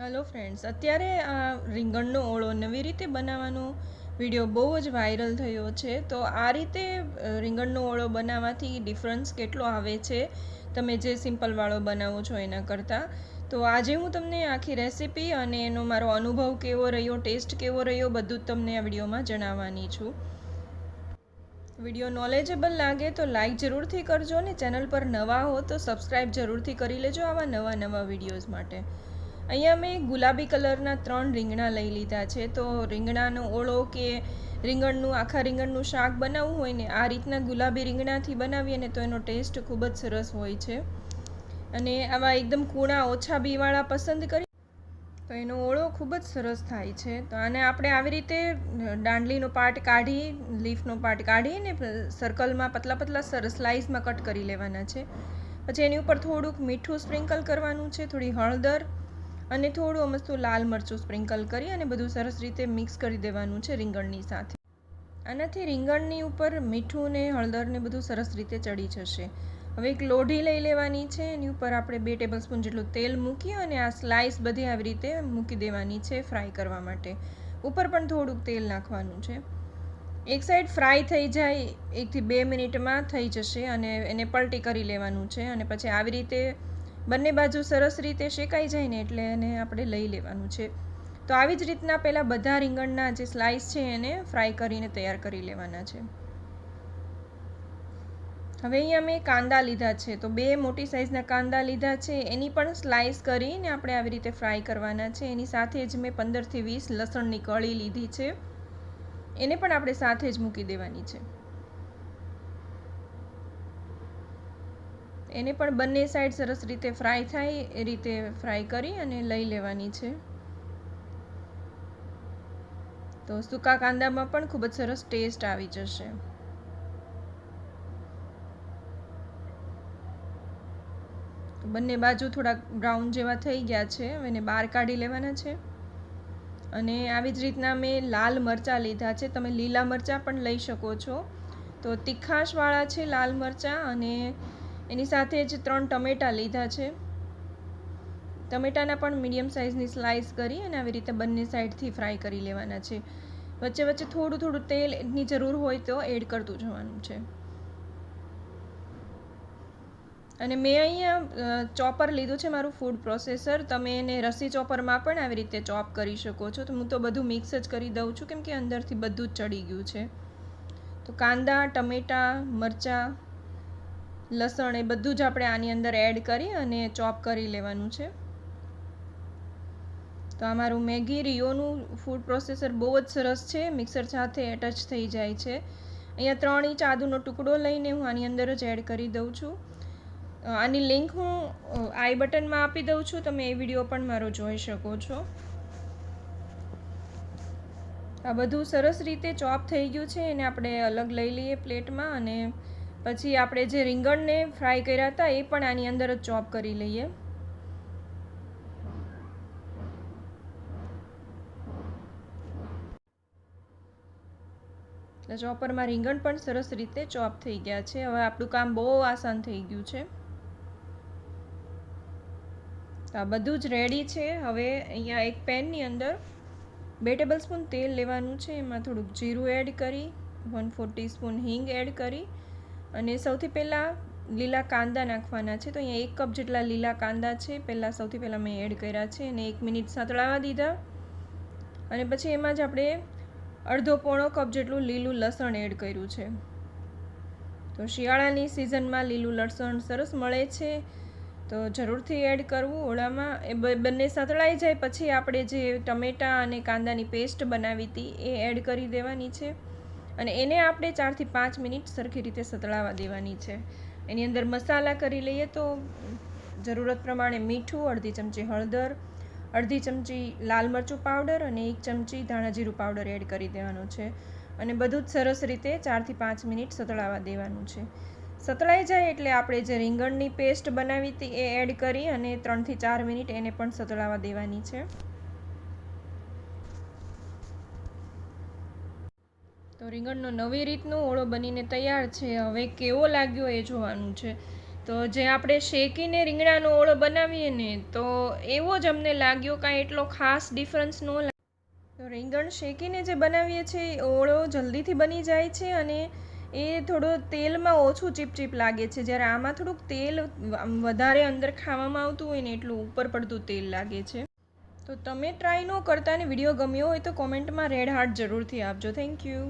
Hello friends, અત્યારે આ રીંગણનો ઓળો નવી રીતે બનાવવાનો વિડીયો બહુ જ વાયરલ થયો છે. તો આ રીતે રીંગણનો ઓળો બનાવવાથી ડિફરન્સ કેટલો આવે છે તમે જે સિમ્પલવાળો બનાવો છો એના કરતાં. તો આજે હું તમને આખી રેસીપી અને એનો મારો અનુભવ કેવો રહ્યો, ટેસ્ટ કેવો રહ્યો, બધું જ તમને આ વિડીયોમાં જણાવવાની છું. વિડીયો નોલેજેબલ લાગે તો લાઈક જરૂરથી કરજો અને ચેનલ પર નવા હો તો સબસ્ક્રાઈબ જરૂરથી કરી લેજો આવા નવા વિડીયોઝ માટે. અહીંયા મેં ગુલાબી કલરના 3 રીંગણા લઈ લીધા છે. તો રીંગણાનો ઓળો કે આખા રીંગણનું શાક બનાવવું હોય ને આ રીતના ગુલાબી રીંગણાથી બનાવીએ ને તો એનો ટેસ્ટ ખૂબ જ સરસ હોય છે. અને આવા એકદમ કૂણા ઓછા બીવાળા પસંદ કરી તો એનો ઓળો ખૂબ જ સરસ થાય છે. તો આને આપણે આવી રીતે દાંડલીનો પાર્ટ કાઢી, લીફનો પાર્ટ કાઢી ને સર્કલમાં પતલા સ્લાઇસમાં કટ કરી લેવાના છે. પછી એની ઉપર થોડુંક મીઠું સ્પ્રિંકલ કરવાનું છે, થોડી હળદર અને થોડું અમસ્તું લાલ મરચું સ્પ્રિંકલ કરી અને બધું સરસ રીતે મિક્સ કરી દેવાનું છે રીંગણની સાથે. આનાથી રીંગણની ઉપર મીઠું ને હળદર ને બધું સરસ રીતે ચડી જશે. હવે એક લોઢી લઈ લેવાની છે, એની ઉપર આપણે 2 ટેબલસ્પૂન જેટલું તેલ મૂકી અને આ સ્લાઇસ બધી આવી રીતે મૂકી દેવાની છે ફ્રાય કરવા માટે. ઉપર પણ થોડુંક તેલ નાખવાનું છે. એક સાઈડ ફ્રાય થઈ જાય 1 થી 2 મિનિટમાં થઈ જશે અને એને પલટી કરી લેવાનું છે. અને પછી આવી રીતે બંને બાજુ સરસ રીતે શેકાઈ જાય ને એટલે એને આપણે લઈ લેવાનું છે. તો આવી જ રીતના પહેલાં બધા રીંગણના જે સ્લાઇસ છે એને ફ્રાય કરીને તૈયાર કરી લેવાના છે. હવે અહીંયા મેં કાંદા લીધા છે, તો 2 મોટી સાઇઝના કાંદા લીધા છે, એની પણ સ્લાઇસ કરીને આપણે આવી રીતે ફ્રાય કરવાના છે. એની સાથે જ મેં 15 થી 20 લસણની કળી લીધી છે, એને પણ આપણે સાથે જ મૂકી દેવાની છે. એને પણ બંને સાઈડ સરસ રીતે ફ્રાય થાય એ રીતે ફ્રાય કરી અને લઈ લેવાની છે. તો સૂકા કાંદામાં પણ ખૂબ જ સરસ ટેસ્ટ આવી જશે. બંને બાજુ થોડાક બ્રાઉન જેવા થઈ ગયા છે. હવે એને બહાર કાઢી લેવાના છે. અને આવી જ રીતના મેં લાલ મરચાં લીધા છે, તમે લીલા મરચાં પણ લઈ શકો છો. તો તીખાશવાળા છે લાલ મરચાં. અને એની સાથે જ 3 ટમેટાં લીધા છે. ટમેટાના પણ મીડિયમ સાઇઝની સ્લાઇસ કરી અને આવી રીતે બંને સાઈડથી ફ્રાય કરી લેવાના છે. વચ્ચે થોડું તેલની જરૂર હોય તો એડ કરતું જવાનું છે. અને મેં અહીંયા ચોપર લીધું છે, મારું ફૂડ પ્રોસેસર. તમે એને રસી ચોપરમાં પણ આવી રીતે ચોપ કરી શકો છો. તો હું તો બધું મિક્સ જ કરી દઉં છું કેમ કે અંદરથી બધું જ ચડી ગયું છે. તો કાંદા, ટમેટાં, મરચાં, લસણ એ બધું જ આપણે આની અંદર એડ કરી અને ચોપ કરી લેવાનું છે. તો આ મારું મેગી રિયોનું ફૂડ પ્રોસેસર બહુ જ સરસ છે, મિક્સર સાથે એટચ થઈ જાય છે. અહીંયા 3 ઇંચ આદુનો ટુકડો લઈને હું આની અંદર જ એડ કરી દઉં છું. આની લિંક હું આઈ બટનમાં આપી દઉં છું, તમે એ વિડીયો પણ મારો જોઈ શકો છો. આ બધું સરસ રીતે ચોપ થઈ ગયું છે, એને આપણે અલગ લઈ લઈએ પ્લેટમાં. અને પછી આપણે જે રીંગણને ફ્રાય કર્યા હતા એ પણ આની અંદર જ ચોપ કરી લઈએ. ચોપરમાં રીંગણ પણ સરસ રીતે ચોપ થઈ ગયા છે. હવે આપણું કામ બહુ આસાન થઈ ગયું છે. આ બધું જ રેડી છે. હવે અહીંયા એક પેનની અંદર 2 ટેબલસ્પૂન તેલ લેવાનું છે, એમાં થોડુંક જીરું એડ કરી, 1/4 ટીસ્પૂન હિંગ એડ કરી અને સૌથી પહેલાં લીલા કાંદા નાખવાના છે. તો અહીંયા 1 કપ જેટલા લીલા કાંદા છે, સૌથી પહેલાં મેં એડ કર્યા છે અને 1 મિનિટ સાંતળાવા દીધા. અને પછી એમાં જ આપણે અડધો પોણો કપ જેટલું લીલું લસણ એડ કર્યું છે. તો શિયાળાની સિઝનમાં લીલું લસણ સરસ મળે છે, તો જરૂરથી એડ કરવું ઓળામાં. એ બંને સાંતળાઈ જાય પછી આપણે જે ટમેટાં અને કાંદાની પેસ્ટ બનાવી હતી એ એડ કરી દેવાની છે. અને એને આપણે 4 થી 5 મિનિટ સરખી રીતે સાંતળાવા દેવાની છે. એની અંદર મસાલા કરી લઈએ તો જરૂરત પ્રમાણે મીઠું, અડધી ચમચી હળદર, અડધી ચમચી લાલ મરચું પાવડર અને 1 ચમચી ધાણા જીરું પાવડર એડ કરી દેવાનો છે. અને બધું જ સરસ રીતે 4 થી 5 મિનિટ સાંતળાવા દેવાનું છે. સતળાઈ જાય એટલે આપણે જે રીંગણની પેસ્ટ બનાવી હતી એ એડ કરી અને 3 થી 4 મિનિટ એને પણ સતળાવા દેવાની છે. તો રીંગણનો નવી રીતનો ઓળો બનીને તૈયાર છે. હવે કેવો લાગ્યો એ જોવાનું છે. તો જે આપણે શેકીને રીંગણાનો ઓળો બનાવીએ ને તો એવો જ અમને લાગ્યો, કાંઈ એટલો ખાસ ડિફરન્સ ન લાગ્યો. તો રીંગણ શેકીને જે બનાવીએ છીએ એ ઓળો જલ્દીથી બની જાય છે અને એ થોડો તેલમાં ઓછું ચીપચીપ લાગે છે, જ્યારે આમાં થોડુંક તેલ વધારે અંદર ખાવામાં આવતું હોય ને એટલું ઉપર પડતું તેલ લાગે છે. તો તમે ટ્રાય ન કરતા ને વિડીયો ગમ્યો હોય તો કોમેન્ટમાં રેડ હાર્ટ જરૂરથી આપજો. Thank you.